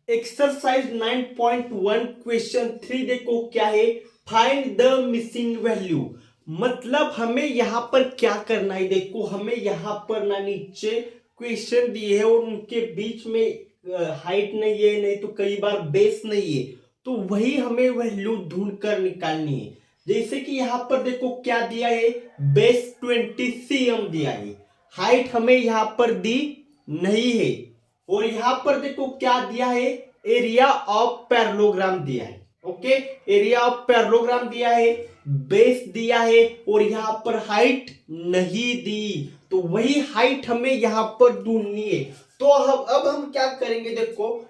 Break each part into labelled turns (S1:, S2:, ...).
S1: Exercise 9.1 question 3 देखो क्या है, फाइंड द मिसिंग वैल्यू। मतलब हमें यहां पर क्या करना है, देखो हमें यहां पर ना नीचे क्वेश्चन दिए है और उनके बीच में हाइट नहीं है, नहीं तो कई बार बेस नहीं है, तो वही हमें वैल्यू ढूंढ कर निकालनी है। जैसे कि यहां पर देखो क्या दिया है, बेस 20 cm दिया है, हाइट हमें यहां पर दी नहीं है, और यहां पर देखो क्या दिया है, एरिया ऑफ पैरेललोग्राम दिया है। ओके, एरिया ऑफ पैरेललोग्राम दिया है, बेस दिया है, और यहां पर हाइट नहीं दी, तो वही हाइट हमें यहां पर ढूंढनी है। तो अब हम क्या करेंगे, देखो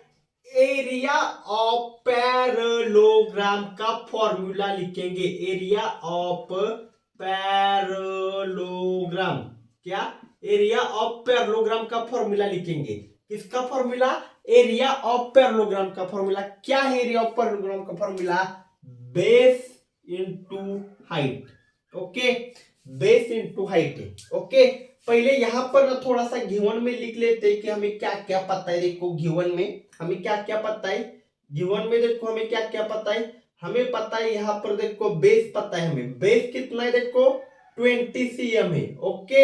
S1: एरिया ऑफ पैरेललोग्राम का फॉर्मूला लिखेंगे। एरिया ऑफ पैरेललोग्राम, क्या, एरिया ऑफ पैरेललोग्राम का फॉर्मूला लिखेंगे। किसका फॉर्मूला, एरिया ऑफ पैरेललोग्राम का फॉर्मूला। क्या है एरिया ऑफ पैरेललोग्राम का formula, base into height. Okay, base into height. Okay, पहले यहां पर ना थोड़ा सा गिवन में लिख लेते हैं कि हमें क्या क्या पता है। देखो गिवन में हमें क्या क्या पता है, गिवन में देखो हमें क्या क्या पता है। हमें पता है यहां पर देखो बेस पता है, हमें बेस कितना है, देखो 20 cm है। ओके,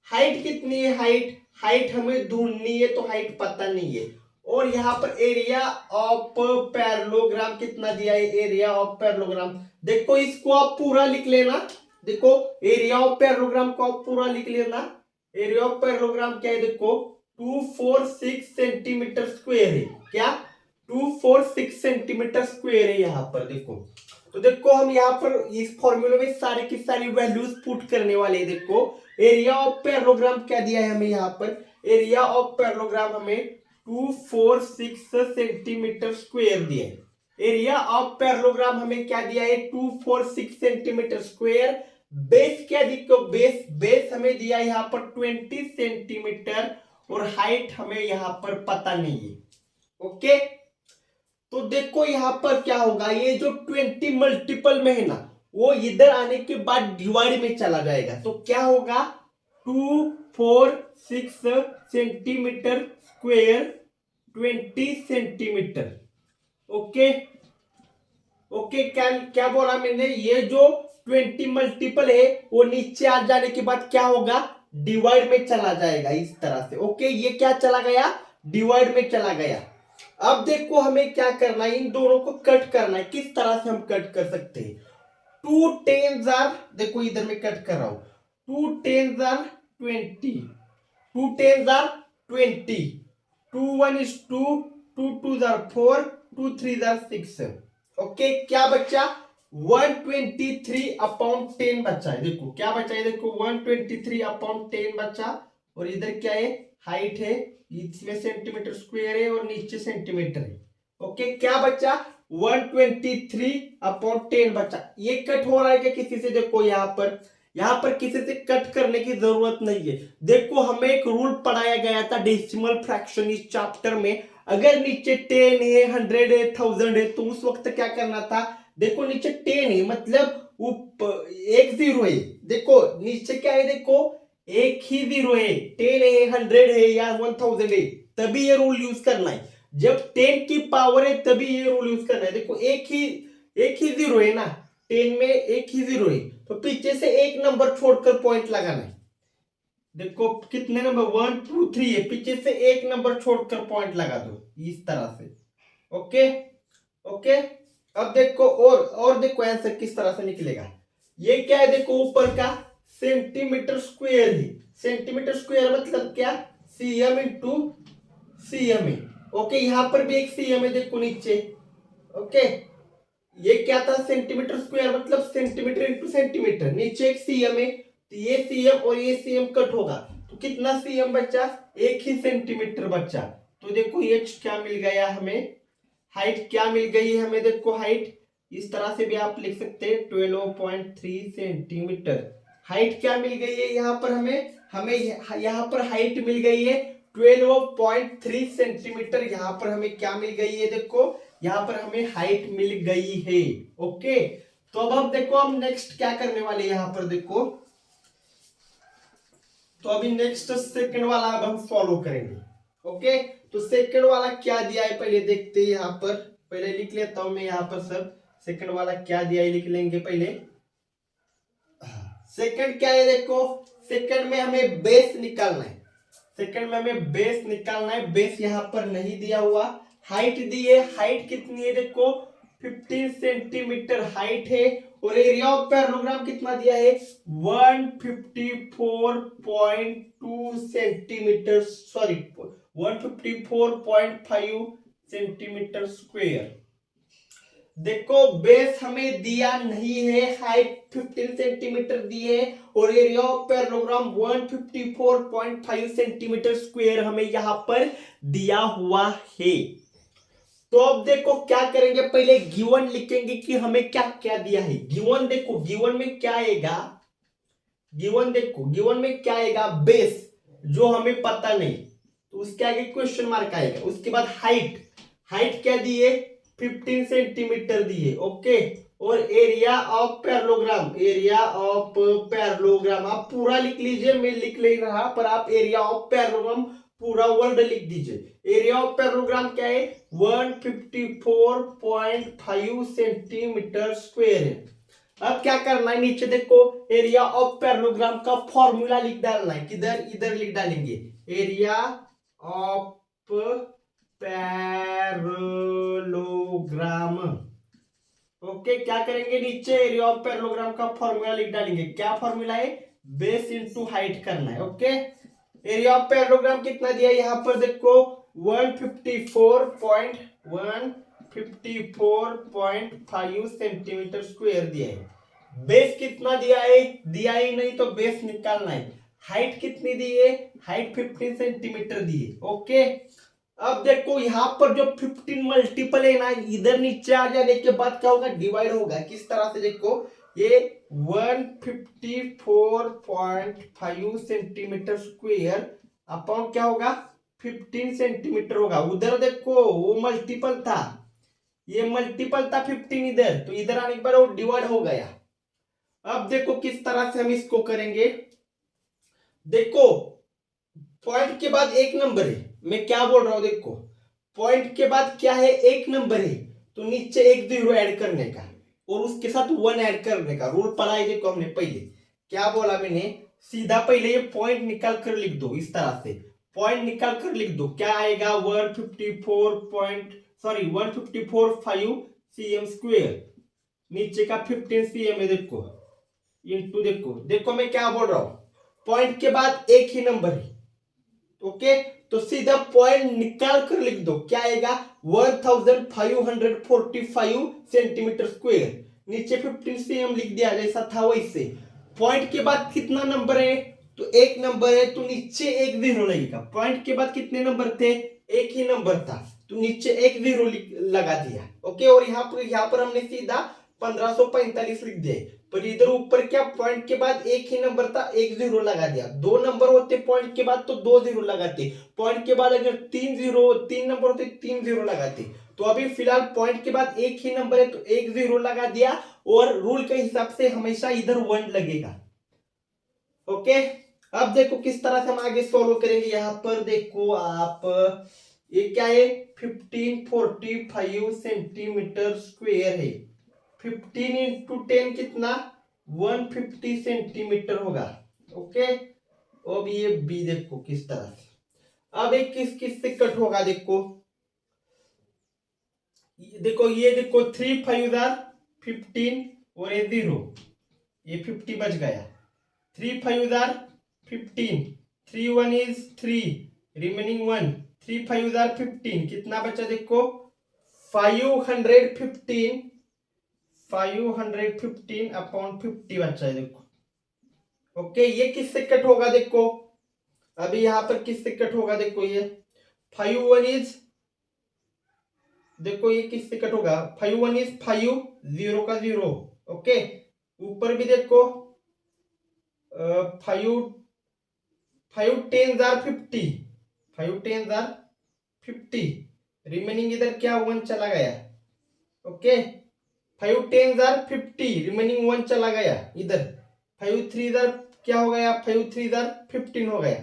S1: हाइट कितनी है, हाइट हाइट हमें ढूंढनी है, तो हाइट पता नहीं है। और यहां पर एरिया ऑफ पैरेललोग्राम कितना दिया है, एरिया ऑफ पैरेललोग्राम देखो, इसको आप पूरा लिख लेना। देखो एरिया ऑफ पैरेललोग्राम को आप पूरा लिख लेना। एरिया ऑफ पैरेललोग्राम क्या है, देखो 246 सेंटीमीटर स्क्वायर है। क्या, 246 सेंटीमीटर स्क्वायर है यहां पर देखो। तो देखो हम यहाँ पर इस फॉर्मूले में सारी की सारी वैल्यूज पुट करने वाले हैं। देखो एरिया ऑफ पैरेललोग्राम क्या दिया है हमें, यहाँ पर एरिया ऑफ पैरेललोग्राम हमें 246 सेंटीमीटर स्क्वायर दिया है। एरिया ऑफ पैरेललोग्राम हमें क्या दिया है, 246 सेंटीमीटर स्क्वायर। बेस क्या देखो, बेस बेस हमें दिया यहाँ पर 20 सेंटीमीटर, और हाइट हमें यहाँ पर पता नहीं है। ओके, तो देखो यहां पर क्या होगा, ये जो 20 मल्टीपल में है ना, वो इधर आने के बाद डिवाइड में चला जाएगा। तो क्या होगा, 246 centimetre square 20 centimetre. Okay, okay, क्या क्या बोला मैंने, ये जो 20 मल्टीपल है वो नीचे आ जाने के बाद क्या होगा, डिवाइड में चला जाएगा इस तरह से। ओके, ये क्या चला गया, डिवाइड में चला गया। अब देखो हमें क्या करना है, इन दोनों को कट करना है। किस तरह से हम कट कर सकते हैं, 2 10s आर, देखो इधर में कट कर रहा हूं, 2 10s are 20, 2 10s are 20, 2 1 is 2, 2 2s are 4, 2 3s are 6। Okay, क्या बच्चा, 123 अपॉन 10 बचा है। देखो क्या बचा है, देखो 123 अपॉन 10 बचा, और इधर क्या है, हाइट है, इसमें सेंटीमीटर स्क्वायर है और नीचे सेंटीमीटर है। ओके, क्या बचा, 123 अपॉन 10 बचा। ये कट हो रहा है क्या किसी से, देखो यहाँ पर किसी से कट करने की जरूरत नहीं है। देखो हमें एक रूल पढ़ाया गया था डेसिमल फ्रैक्शन इस चैप्टर में, अगर नीचे 10 है, 100 है, 1000 है, तो उस वक्त क्या करना था, देखो नीचे 10 है मतलब एक जीरो है, देखो नीचे क्या है, देखो एक ही जीरो है, 10 है, 100 है या 1000 है, तभी ये रूल यूज करना है। जब 10 की पावर है तभी ये रूल यूज करना है। देखो एक ही जीरो है ना, 10 में एक ही जीरो है, तो पीछे से एक नंबर छोड़कर पॉइंट लगाना है। देखो कितने नंबर, 1 2 3 है, पीछे से एक नंबर छोड़कर पॉइंट लगा दो इस तरह से। ओके, ओके, अब देखो और देखो आंसर किस तरह से निकलेगा। ये क्या है, देखो ऊपर का सेंटीमीटर स्क्वायर है, सेंटीमीटर स्क्वायर मतलब क्या, सीएम इंटू सीएम है। ओके, यहां पर भी एक सीएम है, देखो नीचे। ओके, ये क्या था, सेंटीमीटर स्क्वायर मतलब सेंटीमीटर इंटू सेंटीमीटर, नीचे एक सीएम है, तो ये सीएम और ये सीएम कट होगा, तो कितना सीएम बचा, एक ही सेंटीमीटर बचा। तो देखो ये क्या मिल गया हमें, हाइट क्या मिल गई है हमें, देखो हाइट इस तरह से भी आप लिख सकते हैं, 12.3 सेंटीमीटर। हाइट क्या मिल गई है यहाँ पर हमें हमें यहाँ पर हाइट मिल गई है 12.3 सेंटीमीटर। यहाँ पर हमें क्या मिल गई है, देखो यहाँ पर हमें हाइट मिल गई है। ओके, तो अब हम देखो हम नेक्स्ट क्या करने वाले हैं, यहाँ पर देखो, तो अभी नेक्स्ट सेकंड वाला अब हम फॉलो करेंगे। ओके, तो सेकंड वाला क्या दिया है पहले देखते हैं। यहाँ पर पहले लिख लेता हूं मैं, यहाँ पर सब सेकंड वाला क्या दिया है लिख लेंगे पहले। सेकंड क्या है देखो, सेकंड में हमें बेस निकालना है। सेकंड में हमें बेस निकालना है। बेस यहाँ पर नहीं दिया हुआ। हाइट दी है, हाइट कितनी है देखो 15 सेंटीमीटर हाइट है। और एरिया ऑफ पैरेललोग्राम कितना दिया है 154.2 सेंटीमीटर, सॉरी 154.5 सेंटीमीटर स्क्वायर। देखो बेस हमें दिया नहीं है, हाइट 15 सेंटीमीटर दी है और area of parallelogram 154.5 centimetre square हमें यहां पर दिया हुआ है। तो अब देखो क्या करेंगे, पहले गिवन लिखेंगे कि हमें क्या क्या दिया है। गिवन देखो, गिवन में क्या आएगा, गिवन देखो गिवन में क्या आएगा बेस, जो हमें पता नहीं, तो उसके आगे क्वेश्चन मार्क आएगा। उसके बाद हाइट, हाइट क्या दी है 15 सेंटीमीटर दी है, ओके। और area of parallelogram, area of parallelogram आप पूरा लिख लीजिए, मैं लिख ले रहा, पर आप एरिया ऑफ पैरेललोग्राम पूरा वर्ड लिख दीजिए। एरिया ऑफ पैरेललोग्राम क्या है 154.5 सेंटीमीटर स्क्वायर है। अब क्या करना है, नीचे देखो एरिया ऑफ पैरेललोग्राम का फॉर्मूला लिख डालना है। किधर, इधर लिख डालेंगे एरिया ऑफ पैरेललोग्राम, ओके। क्या करेंगे, नीचे एरिया ऑफ पैरेललोग्राम का फॉर्मूला लिख डालेंगे। क्या फॉर्मूला है, बेस इनटू हाइट करना है, ओके। एरिया ऑफ पैरेललोग्राम कितना दिया है यहाँ पर देखो 154.5 सेंटीमीटर स्क्वायर दिया है। बेस कितना दिया है, दिया ही नहीं तो बेस निकालना है। हाइट कितनी दी है, हाइट 15 सेंटीमीटर दी है, ओके। अब देखो यहाँ पर जो 15 मल्टीपल है ना, इधर नीचे आ जाने के बाद क्या होगा, डिवाइड होगा। किस तरह से देखो, ये 154.5 सेंटीमीटर स्क्वायर अपॉन क्या होगा 15 सेंटीमीटर होगा। उधर देखो वो मल्टीपल था, ये मल्टीपल था 15 इधर, तो इधर आने के बाद वो डिवाइड हो गया। अब देखो किस तरह से हम इसको करेंगे। देखो पॉइंट के बाद एक नंबर है, मैं क्या बोल रहा हूं देखो, पॉइंट के बाद क्या है एक नंबर है, तो नीचे एक जीरो ऐड करने का और उसके साथ 1 ऐड करने का रूल पढ़ा है। देखो हमने पहले क्या बोला, मैंने सीधा पहले ये पॉइंट निकाल कर लिख दो। इस तरह से पॉइंट निकाल कर लिख दो, क्या आएगा 154.5 cm स्क्वायर, नीचे का 15 cm है देखो, इनटू देखो, देखो मैं क्या बोल रहा हूं, पॉइंट के बाद एक ही नंबर है, ओके। तो सीधा पॉइंट निकाल कर लिख दो, क्या आएगा 1545 सेंटीमीटर स्क्वायर, नीचे 15 cm लिख दिया जैसा था वैसे। पॉइंट के बाद कितना नंबर है, तो एक नंबर है, तो नीचे एक जीरो लगेगा। पॉइंट के बाद कितने नंबर थे, एक ही नंबर था, तो नीचे एक जीरो लगा दिया, ओके। और यहाँ पर हमने सीधा 1545 लिख दिया, पर इधर ऊपर क्या पॉइंट के बाद एक ही नंबर था, एक जीरो लगा दिया। दो नंबर होते पॉइंट के बाद तो दो जीरो लगाते, पॉइंट के बाद अगर तीन नंबर होते 3 जीरो लगाते। तो अभी फिलहाल पॉइंट के बाद एक ही नंबर है तो एक जीरो लगा दिया, और रूल के हिसाब से हमेशा इधर 1 लगेगा, ओके। अब देखो किस तरह से हम आगे सोल्व करेंगे। यहां पर देखो आप, ये क्या है 1545 सेंटीमीटर स्क्वायर है, 15 इंटू 10 कितना 150 सेंटीमीटर होगा, ओके। अब ये बी देखो किस तरह से, अब एक किस किस से कट होगा देखो, देखो ये देखो 3 5 15 और ये 0, ये 50 बच गया, 3 5 15, 3 1 is 3, रिमेनिंग 1, 3 5 15, कितना बचा देखो 515 अपॉन 50 बचा है देखो, ओके। ये किससे कट होगा देखो, अभी यहां पर किससे कट होगा देखो, ये 5 1 is, देखो ये किससे कट होगा 5 1 is 5, 0 का 0, ओके। ऊपर भी देखो 5 10 50, 5 10 50, रिमेनिंग इधर क्या 1 चला गया, ओके। 5 10 50, रिमेनिंग 1 चला गया इधर, 5 3 क्या हो गया 5 3 15 हो गया।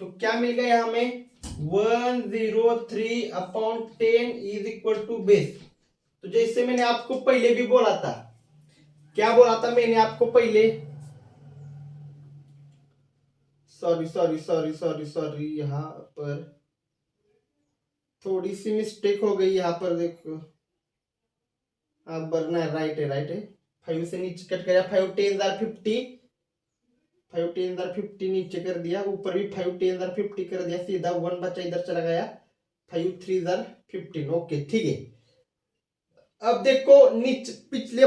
S1: तो क्या मिल गया हमें 103/10 इज इक्वल टू बेस। तो जैसे मैंने आपको पहले भी बोला था, क्या बोला था मैंने आपको पहले, sorry sorry sorry sorry sorry, यहां पर थोड़ी सी मिस्टेक हो गई, यहां पर देखो, आप बरना राइट है, राइट है। 5 से नीचे कट गया, 5 10 50, 5 10 50 नीचे कर दिया, ऊपर भी 5 10 50 कर दिया, सीधा 1 बचा इधर चला गया, 5 3 15। ओके ठीक है। अब देखो नीचे पिछले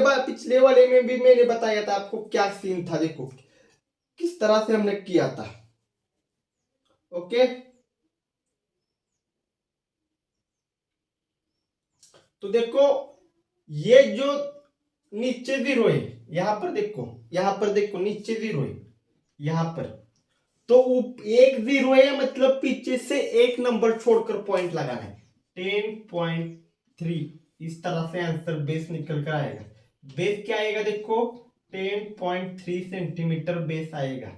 S1: वाले में भी मैंने बताया था आपको क्या सीन था, देखो किस तरह से हमने किया था। ओके, तो देखो ये जो नीचे जीरो है, यहां पर देखो, यहां पर देखो नीचे जीरो है, यहां पर तो एक जीरो है, मतलब पीछे से एक नंबर छोड़कर पॉइंट लगाना है। 10.3, इस तरह से आंसर बेस निकल कर आएगा। बेस क्या आएगा देखो, 10.3 सेंटीमीटर बेस आएगा।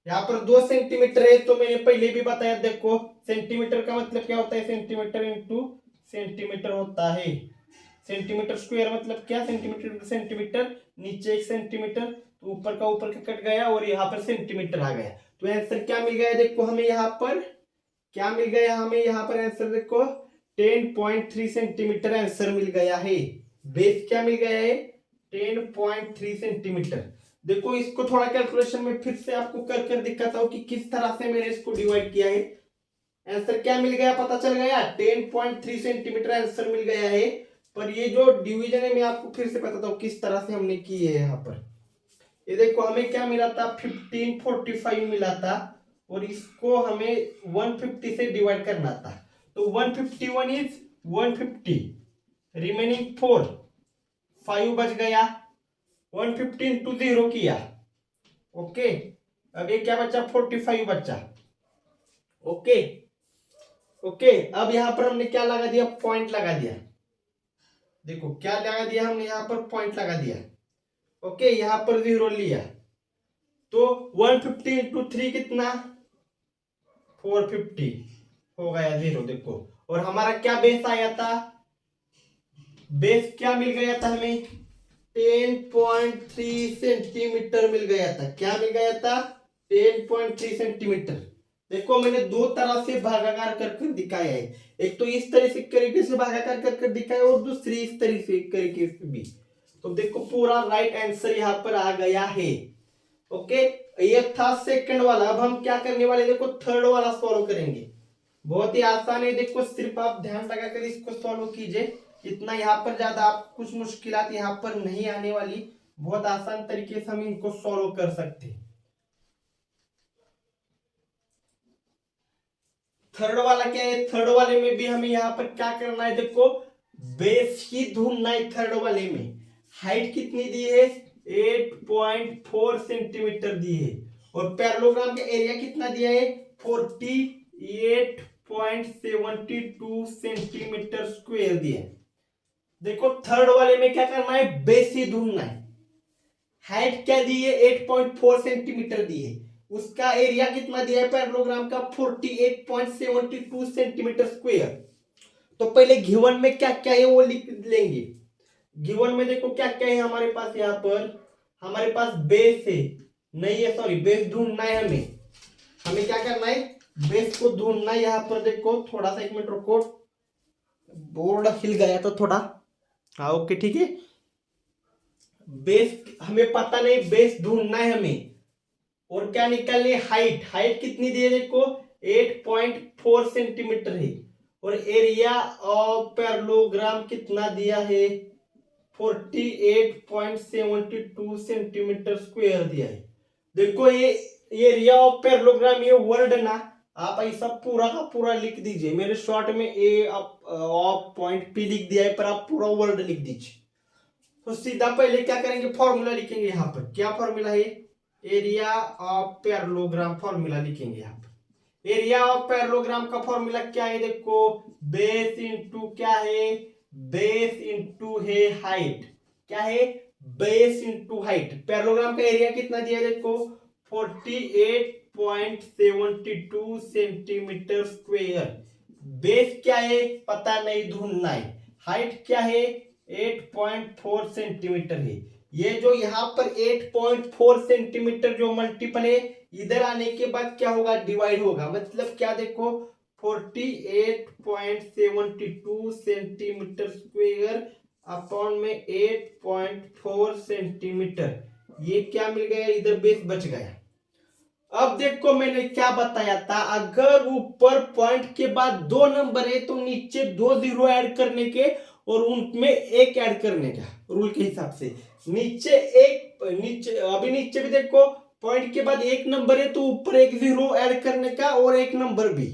S1: यहाँ पर 2 सेंटीमीटर है, तो मैंने पहले भी बताया, देखो सेंटीमीटर का मतलब क्या होता है, सेंटीमीटर इंटू सेंटीमीटर होता है। सेंटीमीटर स्क्वायर मतलब क्या, सेंटीमीटर इंटू सेंटीमीटर, नीचे 1 सेंटीमीटर, तो ऊपर का कट गया और यहाँ पर सेंटीमीटर आ गया। तो आंसर क्या मिल गया देखो हमें, यहाँ पर क्या मिल गया हमें, यहाँ पर आंसर देखो 10.3 सेंटीमीटर आंसर मिल गया है। बेस क्या मिल गया है, 10.3 सेंटीमीटर। देखो इसको थोड़ा कैलकुलेशन में फिर से आपको कर कर दिखाता हूं कि किस तरह से मैंने इसको डिवाइड किया है। आंसर क्या मिल गया पता चल गया, 10.3 सेंटीमीटर आंसर मिल गया है। पर ये जो डिवीजन है मैं आपको फिर से बताता हूँ किस तरह से हमने की है। यहाँ पर ये देखो हमें क्या मिला था, 1545 मिला था, और इसको हमें 150 से डिवाइड करना था। तो 151 इज 150, रिमेनिंग 4, 5 बच गया, 150 इंटू 0 किया। ओके, अब ये क्या बचा, 45 बचा। ओके ओके, अब यहां पर हमने क्या लगा दिया, पॉइंट लगा दिया। देखो क्या लगा दिया हमने, यहां पर पॉइंट लगा दिया। ओके, यहां पर 0 लिया, तो 150 इंटू 3 कितना, 450 हो गया 0। देखो, और हमारा क्या बेस आया था, बेस क्या मिल गया था हमें, 10.3 सेंटीमीटर मिल गया था। क्या मिल गया था, 10.3 सेंटीमीटर। देखो मैंने दो तरह से भागाकार कर कर दिखाया है, एक तो इस तरीके से भागाकार कर कर दिखाया और दूसरी इस तरीके से भी। तो देखो पूरा राइट आंसर यहाँ पर आ गया है। ओके, ये था सेकंड वाला। अब हम क्या करने वाले, देखो थर्ड वाला सॉल्व करेंगे। बहुत ही आसान है, देखो सिर्फ आप ध्यान लगाकर इसको सॉल्व कीजिए। इतना यहाँ पर ज्यादा आप कुछ मुश्किलात यहाँ पर नहीं आने वाली, बहुत आसान तरीके से हम इनको सॉल्व कर सकते हैं। थर्ड वाला क्या है, थर्ड वाले में भी हमें यहाँ पर क्या करना है, देखो बेस ही ढूंढना है। थर्ड वाले में हाइट कितनी दी है, 8.4 सेंटीमीटर दी है, और पैरेललोग्राम का एरिया कितना दिया है, 48.72 सेंटीमीटर स्क्वायर दिया है। देखो थर्ड वाले में क्या करना है, बेस ही ढूंढना है। हाइट क्या दी है, 8.4 सेंटीमीटर दी है, उसका एरिया कितना दिया है पैरेललोग्राम का, 48.72 सेंटीमीटर स्क्वायर। तो पहले गिवन में क्या क्या है वो लिख लेंगे। गिवन में देखो क्या क्या है हमारे पास, यहाँ पर हमारे पास बेस है, नहीं है सॉरी, बेस ढूंढना है हमें। हमें क्या करना है, बेस को ढूंढना है। यहाँ पर देखो थोड़ा सा 1 मिनट रुको, बोर्ड हिल गया तो थोड़ा, हाँ ओके ठीक है। बेस हमें पता नहीं, बेस ढूंढना है हमें, और क्या निकालनी है, हाइट। हाइट कितनी दी है देखो, 8.4 सेंटीमीटर है, और एरिया ऑफ पैरेललोग्राम कितना दिया है, 48.72 सेंटीमीटर स्क्वायर दिया है। देखो ये एरिया ऑफ पैरेललोग्राम, ये वर्ड ना आप ऐसा पूरा का पूरा लिख दीजिए। मेरे शॉर्ट में ए ऑफ पॉइंट पी लिख दिया है, पर आप पूरा वर्ड लिख दीजिए। तो सीधा पहले क्या करेंगे, फॉर्मूला लिखेंगे। यहाँ पर क्या फॉर्मूला है, एरिया ऑफ पैरेललोग्राम फॉर्मूला लिखेंगे। यहाँ पर एरिया ऑफ पैरेललोग्राम का फॉर्मूला क्या है, देखो बेस इंटू क्या है, बेस इंटू है हाइट। क्या है, बेस इंटू हाइट। पैरेललोग्राम का एरिया कितना दिया है देखो, 8.72 सेंटीमीटर स्क्वेयर। बेस क्या है पता नहीं, ढूंढना है। हाइट क्या है 8.4 सेंटीमीटर है। ये जो यहाँ पर 8.4 सेंटीमीटर जो मल्टीपल है, इधर आने के बाद क्या होगा, डिवाइड होगा। मतलब क्या देखो 48.72 सेंटीमीटर स्क्वेयर अपॉन में 8.4 सेंटीमीटर, ये क्या मिल गया, इधर बेस बच गया। अब देखो मैंने क्या बताया था, अगर ऊपर पॉइंट के बाद दो नंबर है तो नीचे दो जीरो ऐड करने के और उनमें एक ऐड करने का, रूल के हिसाब से। नीचे अभी नीचे भी देखो पॉइंट के बाद एक नंबर है तो ऊपर एक जीरो ऐड करने का और एक नंबर भी।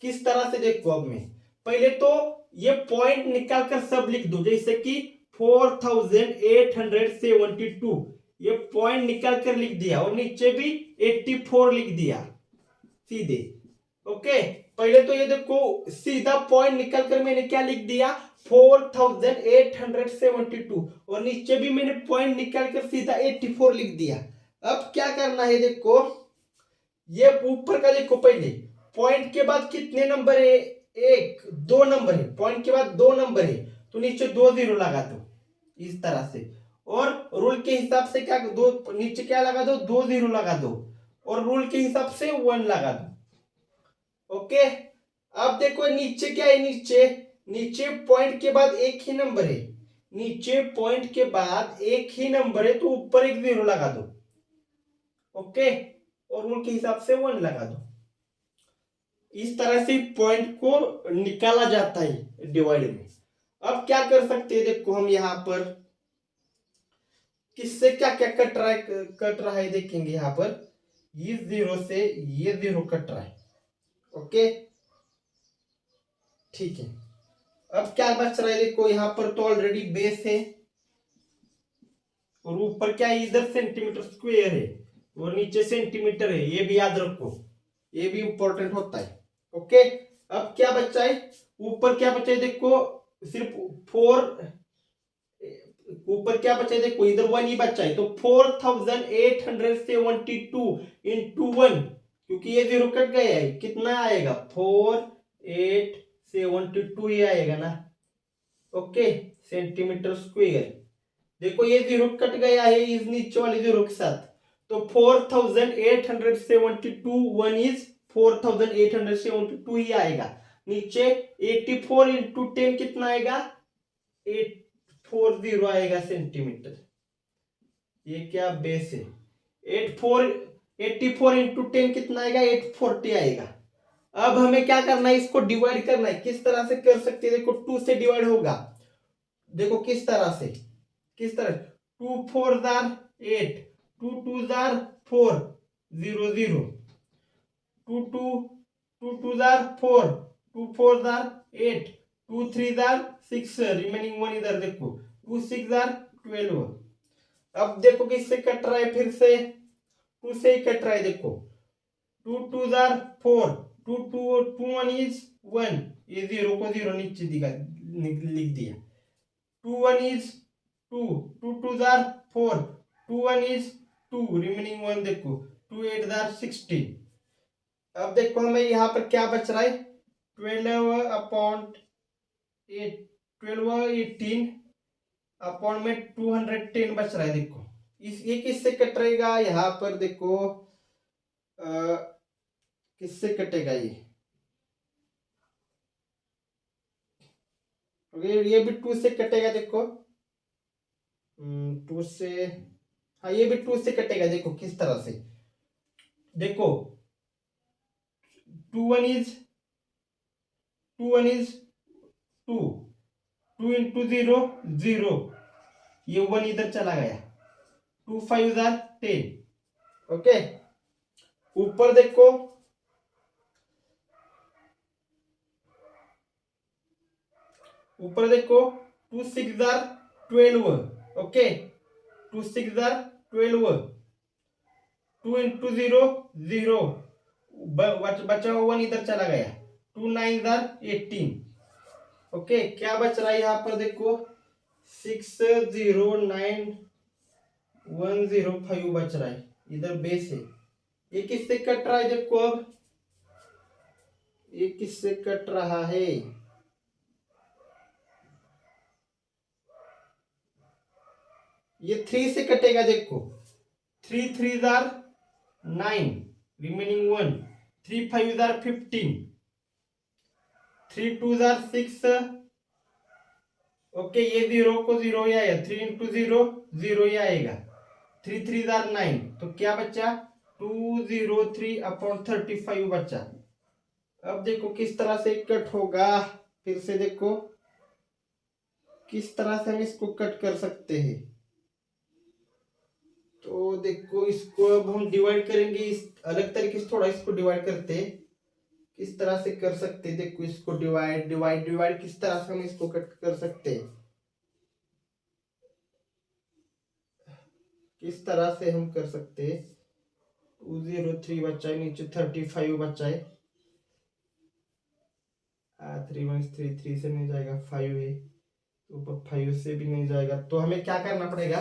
S1: किस तरह से देखो, अब मैं पहले तो ये पॉइंट निकाल कर सब लिख दो, जैसे कि 4872 ये पॉइंट निकाल कर लिख दिया और नीचे भी 84 लिख दिया सीधे। ओके, पहले तो ये देखो सीधा पॉइंट निकाल कर मैंने क्या लिख दिया 4872 और नीचे भी मैंने पॉइंट निकाल कर सीधा 84 लिख दिया। अब क्या करना है देखो, ये ऊपर का देखो, पहले पॉइंट के बाद कितने नंबर है, एक दो नंबर है, पॉइंट के बाद दो नंबर है तो नीचे दो जीरो लगा दो इस तरह से। और रूल के हिसाब से क्या दो, नीचे क्या लगा दो, दो जीरो लगा दो और रूल के हिसाब से वन लगा दो। ओके, अब देखो नीचे क्या है, नीचे पॉइंट के बाद एक ही नंबर है, नीचे पॉइंट के बाद एक ही नंबर है तो ऊपर एक जीरो लगा दो। ओके, और रूल के हिसाब से वन लगा दो। इस तरह से पॉइंट को निकाला जाता है डिवाइड में। अब क्या कर सकते हैं देखो, हम यहां पर किससे क्या क्या कट रहा है देखेंगे। यहां पर इस जीरो से ये जीरो कट रहा है। ओके, ठीक है। अब क्या बच रहा है देखो, यहां पर तो ऑलरेडी बेस है और ऊपर क्या है, इधर सेंटीमीटर स्क्वायर है और नीचे सेंटीमीटर है, ये भी याद रखो, ये भी इंपॉर्टेंट होता है। ओके, अब क्या बचा है, ऊपर क्या बचा है देखो, सिर्फ फोर, ऊपर क्या बचा है देखो, इधर वन ही बचा है तो 4872 इंटू वन, क्योंकि ये जीरो कट गया है, कितना आएगा 4872 ही आएगा ना। Okay, centimetre square. देखो ये जीरो कट गया है इस नीचे वाले जीरो के साथ, तो 4872 वन इज 4872 ही आएगा। नीचे 84 इंटू 10 कितना आएगा, 840 आएगा सेंटीमीटर। ये क्या बेस है, 84 इंटू 10 कितना आएगा, 840 आएगा। अब हमें क्या करना है, इसको डिवाइड करना है। किस तरह से कर सकते हैं देखो, 2 से डिवाइड होगा, देखो किस तरह से, किस तरह, 2 4 jar 8, 2 2 jar 4 0 0, 2 2 jar 4, 2 4 jar 8, 2 3 jar 6, remaining one इधर देखो, 2 6 जार 12। अब देखो किससे कट रहा है, फिर से 2 से ही कट रहा है देखो, 2 2 जार 4, 2 2 2 1 इज 1, ये जीरो को जीरो नीचे लिख दिया, 2 1 is 2, 2 2 jar 4, 2 1 is 2, remaining one देखो, 2 8 जार 16। अब देखो हमें यहाँ पर क्या बच रहा है, 12 अपॉन 8, 12 18 अपॉन में 210 बच रहा है। देखो इस ये किससे कट रहेगा, यहाँ पर देखो किससे कटेगा ये भी 2 से कटेगा देखो, 2 से, हाँ ये भी 2 से कटेगा। देखो किस तरह से, देखो 2 1 इज 2 2 इंटू 0 0, ये 1 इधर चला गया, 2 5 जार 10। ओके, ऊपर देखो, ऊपर देखो 2 6 जार 12। ओके, 2 6 जार 12, 2 इंटू 0 0, बचा हुआ 1 इधर चला गया, 2 9 जार 18। ओके, क्या बच रहा है यहाँ पर देखो, 609105 बच रहा है, इधर बेस है। ये किससे कट रहा है देखो, अब ये किससे कट रहा है, ये 3 से कटेगा देखो, 3 3 jar 9, remaining 1, 3 5 jar 15, 3 2 jar 6, okay ये 0 को 0 ही आएगा, 3 इंटू 0 0 ही आएगा, 3 3 जार 9, तो क्या बचा 203 अपॉन 35 बचा। अब देखो किस तरह से कट होगा, फिर से देखो किस तरह से हम इसको कट कर सकते हैं। तो देखो इसको अब हम डिवाइड करेंगे, इस अलग तरीके से थोड़ा इसको डिवाइड करते हैं, किस तरह से कर सकते हैं। देखो इसको डिवाइड डिवाइड डिवाइड किस तरह से हम इसको कट कर सकते हैं, किस तरह से हम कर सकते हैं। 203 बचा है, नीचे 35 बचा है, 3 1 3 3 से नहीं जाएगा, 5 है ऊपर, 5 से भी नहीं जाएगा, तो हमें क्या करना पड़ेगा,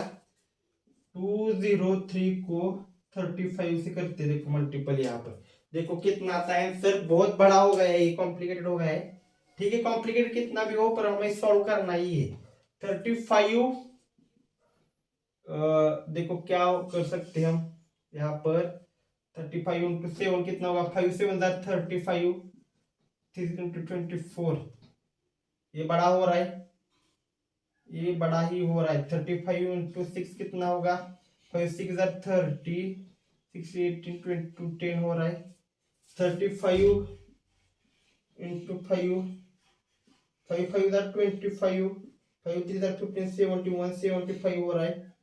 S1: 203 को 35 से करते, देखो मल्टीपल, यहाँ पर देखो कितना आता है आंसर, बहुत बड़ा हो गया है, ये कॉम्प्लिकेटेड हो गया है। ठीक है, कॉम्प्लिकेटेड कितना भी हो पर हमें सॉल्व करना ही है। 35 देखो क्या कर सकते हैं हम यहाँ पर, 35 इंटू 7 कितना होगा, 5 7 35, 3 इंटू 24, ये बड़ा हो रहा है, ये बड़ा ही हो रहा है। 35 इंटू 6 कितना होगा, 5 6 30, 6 18 22 10 हो रहा है। 35 इंटू 5, 5 5 25, 5 3 15 71 75 हो रहा है।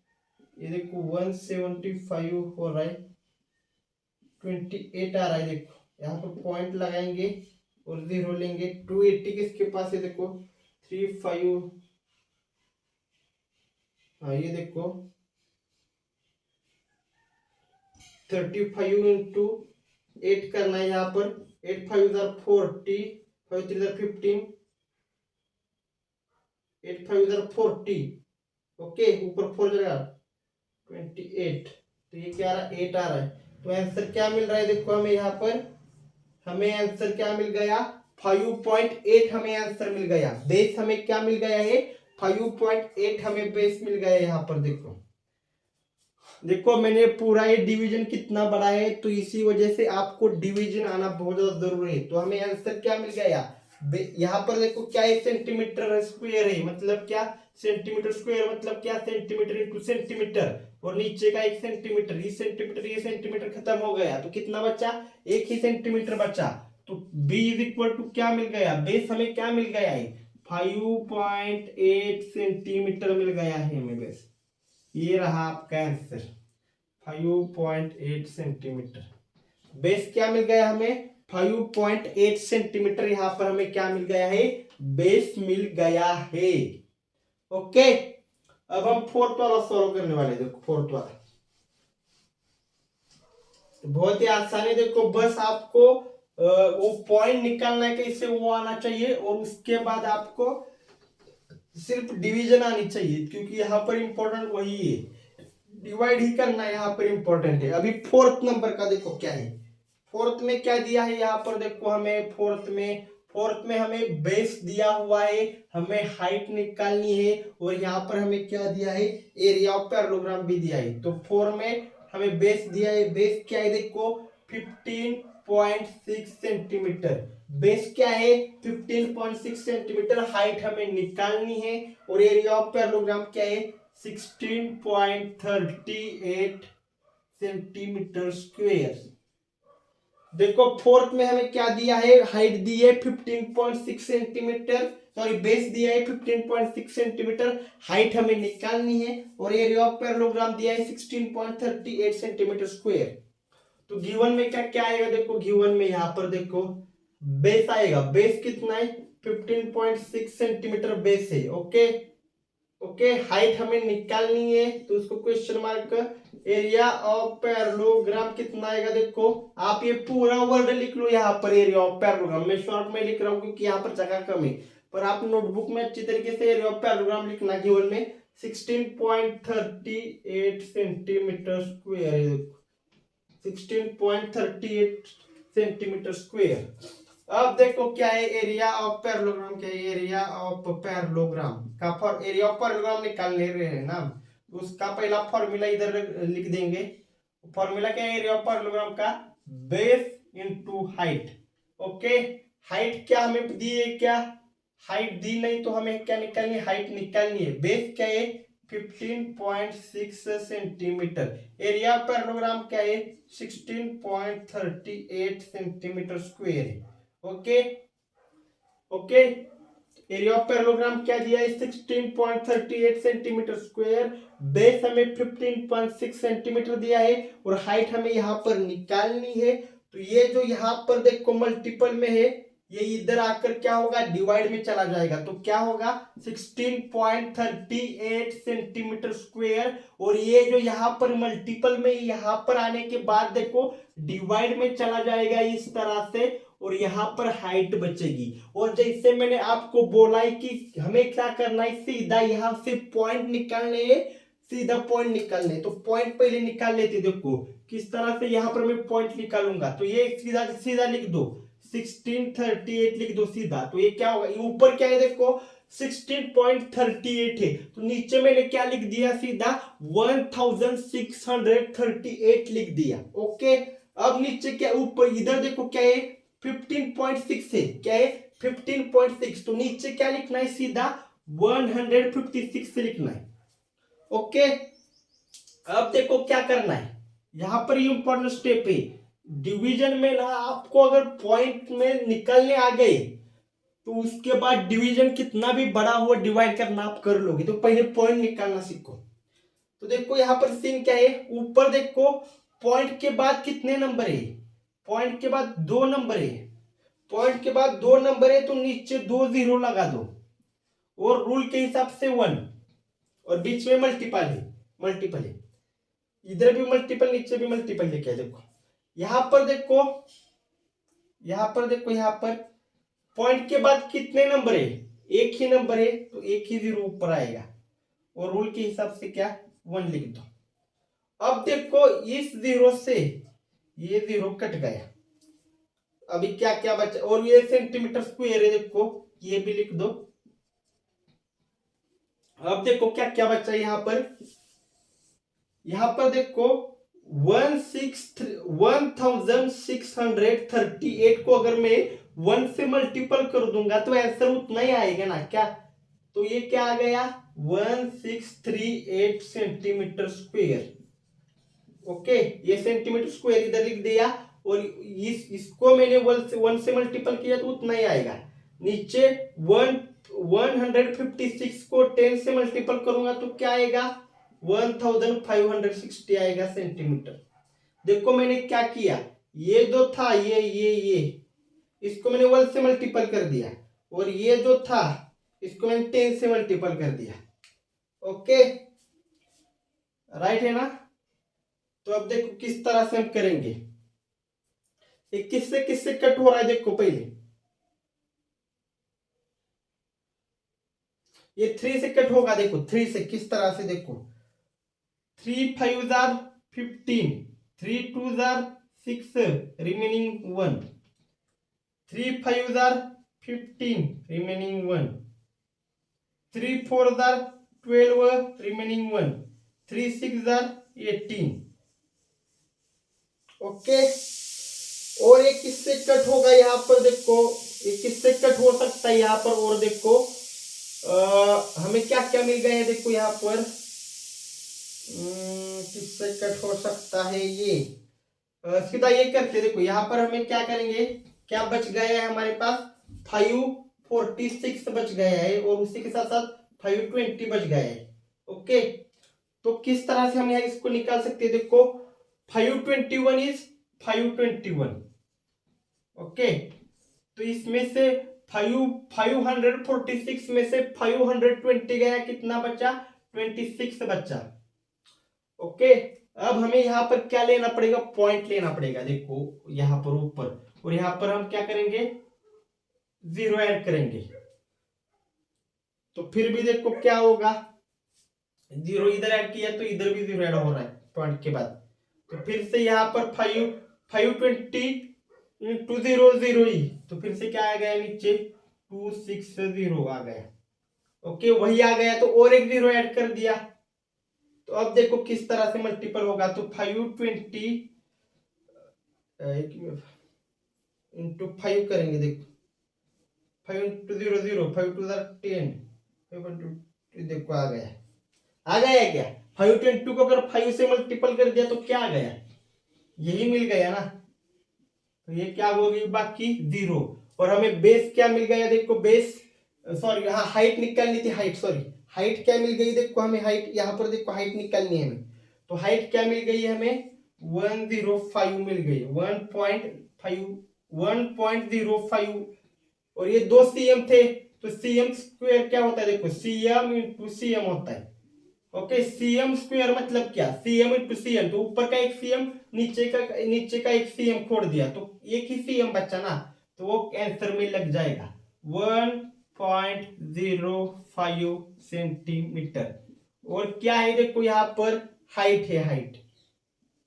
S1: ये देखो 175 हो रहा है, 28 आ रहा है। देखो यहाँ पर पॉइंट लगाएंगे और 0 लेंगे, 280 किसके पास है देखो, 3 5, हाँ ये देखो 35 इंटू 8 करना है यहाँ पर, 8 5 40, 5 3 15, 8 5 40, ओके ऊपर 4 जाएगा 28, तो ये क्या आ रहा है 8 आ रहा है। तो आंसर क्या मिल रहा है देखो हमें यहाँ पर, हमें आंसर क्या मिल गया 5.8, हमें आंसर मिल गया। बेस हमें क्या मिल गया है 5.8, हमें बेस मिल गया यहाँ पर। देखो देखो मैंने पूरा ये डिवीजन कितना बड़ा है, तो इसी वजह से आपको डिवीजन आना बहुत ज्यादा जरूरी है। तो हमें आंसर क्या मिल गया यहाँ पर, देखो क्या है सेंटीमीटर स्क्वायर है, मतलब क्या सेंटीमीटर स्क्वायर मतलब क्या, सेंटीमीटर इंटू सेंटीमीटर, और नीचे का 1 सेंटीमीटर, ये सेंटीमीटर खत्म हो गया, तो कितना बचा 1 ही सेंटीमीटर बचा। तो b इज इक्वल टू क्या मिल गया, बेस हमें क्या मिल गया है 5.8 सेंटीमीटर मिल गया है हमें बेस। ये रहा आपका आंसर 5.8 सेंटीमीटर। बेस क्या मिल गया हमें 5.8 सेंटीमीटर, यहां पर हमें क्या मिल गया है बेस मिल गया है। ओके, अब हम फोर्थ वाला सॉल्व करने वाले। देखो फोर्थ वाला तो बहुत ही आसान है। देखो बस आपको वो पॉइंट निकालना है कैसे, वो आना चाहिए, और उसके बाद आपको सिर्फ डिवीजन आनी चाहिए, क्योंकि यहाँ पर इंपॉर्टेंट वही है, डिवाइड ही करना यहाँ पर इंपॉर्टेंट है। अभी फोर्थ नंबर का देखो क्या है, फोर्थ में क्या दिया है यहाँ पर देखो हमें, फोर्थ में हमें बेस दिया हुआ है, हमें हाइट निकालनी है, और यहाँ पर हमें क्या दिया है एरिया ऑफ पैरेललोग्राम भी दिया है। तो 4 में हमें बेस दिया है, बेस क्या है देखो 15.6 सेंटीमीटर, बेस क्या है 15.6 सेंटीमीटर, हाइट हमें निकालनी है, और एरिया ऑफ पैरेललोग्राम क्या है 16.38 सेंटीमीटर स्क्वायर। देखो फोर्थ में हमें क्या दिया है, हाइट दी है 15.6 सेंटीमीटर, सॉरी बेस दिया है 15.6 सेंटीमीटर, हाइट हमें निकालनी है, और एरिया ऑफ पैरेललोग्राम दिया है 16.38 सेंटीमीटर स्क्वायर। तो गिवन में क्या क्या आएगा देखो, गिवन में यहाँ पर देखो बेस आएगा, बेस कितना है 15.6 सेंटीमीटर बेस है। ओके ओके, हाइट हमें निकालनी है, तो उसको question mark, area of parallelogram कितना आएगा देखो, आप ये पूरा वर्ड लिख लो यहाँ पर एरिया ऑफ पैरेललोग्राम, मैं शॉर्ट में लिख रहा हूँ क्योंकि यहाँ पर जगह कम है, पर आप नोटबुक में अच्छी तरीके से एरिया ऑफ पैरेललोग्राम लिखना। गिवन में 16.38 सेंटीमीटर स्क्वायर है, 16.38 सेंटीमीटर स्क्वायर। अब देखो क्या है एरिया ऑफ पैरेललोग्राम, क्या है एरिया ऑफ पैरेललोग्राम का एरिया ऑफ पैरेललोग्राम निकालने रहे हैं ना, उसका पहला फॉर्मूला इधर लिख देंगे। फॉर्मूला क्या है एरिया ऑफ पैरेललोग्राम का, base into height. Okay, height क्या हमें दी है, क्या हाइट दी नहीं तो हमें क्या निकालनी है, हाइट निकालनी है। बेस क्या है 15.6 सेंटीमीटर। एरिया ऑफ पैरेललोग्राम क्या है 16.38 सेंटीमीटर स्क्वायर है। Okay okay, area of parallelogram क्या दिया है 16.38 सेंटीमीटर स्क्वायर। बेस हमें 15.6 सेंटीमीटर दिया है और हाइट हमें यहाँ पर निकालनी है। तो ये जो यहाँ पर देखो मल्टीपल में है, ये इधर आकर क्या होगा डिवाइड में चला जाएगा। तो क्या होगा 16.38 सेंटीमीटर स्क्वायर, और ये जो यहाँ पर मल्टीपल में यहाँ पर आने के बाद देखो डिवाइड में चला जाएगा इस तरह से, और यहाँ पर हाइट बचेगी। और जैसे मैंने आपको बोला है कि हमें क्या करना है, सीधा यहाँ से पॉइंट निकालने है, सीधा पॉइंट निकालने। तो पॉइंट पहले निकाल लेते, देखो किस तरह से यहाँ पर मैं पॉइंट निकालूंगा। तो ये सीधा सीधा लिख दो 1638 लिख दो सीधा। तो ये क्या होगा, ऊपर क्या है देखो 16.38 है, तो नीचे मैंने क्या लिख दिया सीधा 1638 लिख दिया। ओके, अब नीचे क्या ऊपर इधर देखो क्या है 15.6 है, क्या है 15.6, तो नीचे क्या लिखना है सीधा 156 लिखना है। ओके, अब देखो क्या करना है, यहां पर इंपॉर्टेंट स्टेप है डिवीजन में ना। आपको अगर पॉइंट में निकलने आ गए तो उसके बाद डिवीजन कितना भी बड़ा हुआ डिवाइड करना आप कर लोगे। तो पहले पॉइंट निकालना सीखो। तो देखो यहाँ पर सीन क्या है, ऊपर देखो पॉइंट के बाद कितने नंबर है, पॉइंट के बाद 2 नंबर है, पॉइंट के बाद 2 नंबर है, तो नीचे 2 जीरो लगा दो और रूल के हिसाब से 1, और बीच में मल्टीपल है, मल्टीपल है, इधर भी मल्टीपल नीचे भी मल्टीपल लेके देखो। यहां पर देखो, यहां पर देखो, यहां पर पॉइंट के बाद कितने नंबर है, एक ही नंबर है, तो एक ही जीरो ऊपर आएगा, और रूल के हिसाब से क्या 1 लिख दो। अब देखो इस जीरो से ये जीरो कट गया, अभी क्या क्या बचा, और ये सेंटीमीटर स्क्वायर है देखो, ये भी लिख दो। अब देखो क्या क्या बचा यहां पर देखो 1638 को अगर मैं 1 से मल्टीपल कर दूंगा तो आंसर उतना ही आएगा ना क्या। तो ये क्या आ गया 1638 सेंटीमीटर स्क्वायर। ओके, ये सेंटीमीटर स्क्वायर इधर लिख दिया, और इसको मैंने 1 से मल्टीपल किया तो उतना ही आएगा। नीचे 156 को 10 से मल्टीपल करूंगा तो क्या आएगा 1560 आएगा सेंटीमीटर। देखो मैंने क्या किया, ये जो था ये इसको मैंने 1 से मल्टीपल कर दिया, और ये जो था इसको मैंने 10 से मल्टीपल कर दिया। ओके, राइट है ना। तो अब देखो किस तरह से हम करेंगे, ये किससे किससे कट हो रहा है देखो पहले, ये 3 से कट होगा, देखो 3 से किस तरह से देखो 3 5 jar 15, 3 2 jar 6 remaining 1, 3 5 jar 15 remaining 1, 3 4 jar 12 remaining 1, 3 6 jar 18। Okay, और ये किससे कट होगा यहाँ पर देखो, ये किससे कट हो सकता है यहाँ पर, और देखो हमें क्या क्या मिल गया है देखो यहाँ पर, किससे कट हो सकता है ये सीधा ये करके देखो, यहाँ पर हमें क्या करेंगे, क्या बच गया है हमारे पास 546 बच गया है, और उसी के साथ साथ 520 बच गया है। ओके, तो किस तरह से हम यहाँ इसको निकाल सकते हैं देखो 521 इज 521। ओके, तो इसमें से 546 में से 520 गया, कितना बचा 26 बचा। ओके, अब हमें यहां पर क्या लेना पड़ेगा, पॉइंट लेना पड़ेगा देखो यहां पर ऊपर, और यहां पर हम क्या करेंगे जीरो ऐड करेंगे। तो फिर भी देखो क्या होगा, जीरो इधर ऐड किया तो इधर भी जीरो ऐड हो रहा है पॉइंट के बाद। तो फिर से यहाँ पर 520 इंटू 0 ही, तो फिर से क्या आ गया नीचे 260 आ गया। ओके वही आ गया, तो और एक 0 ऐड कर दिया। तो अब देखो किस तरह से मल्टीपल होगा, तो 520 इंटू 5 करेंगे, देखो 5 इंटू 0 5 टू 10, 5 देखो आ गया, आ गया क्या 522 को अगर 5 से मल्टीपल कर दिया तो क्या आ गया, यही मिल गया ना। तो ये क्या हो गई बाकी 0, और हमें बेस क्या मिल गया, देखो बेस सॉरी हाँ हाइट निकालनी थी, हाइट सॉरी हाइट क्या मिल गई, देखो हमें हाइट यहाँ पर देखो हाइट निकालनी है हमें, तो हाइट क्या मिल गई हमें 105 मिल गई, 1.05 और ये 2 cm थे, तो cm स्क्वायर क्या होता है, देखो cm इंटू cm होता है। ओके cm स्क्वायर मतलब क्या, cm इंटू cm, तो ऊपर का एक cm नीचे का एक cm छोड़ दिया तो एक ही cm बचा ना, तो वो आंसर में लग जाएगा 1.05 सेंटीमीटर। और क्या है देखो यहाँ पर हाइट है, हाइट,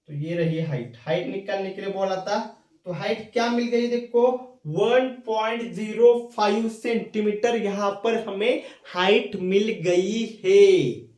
S1: तो ये रही हाइट, हाइट निकालने के लिए बोला था, तो हाइट क्या मिल गई देखो 1.05 सेंटीमीटर यहाँ पर हमें हाइट मिल गई है।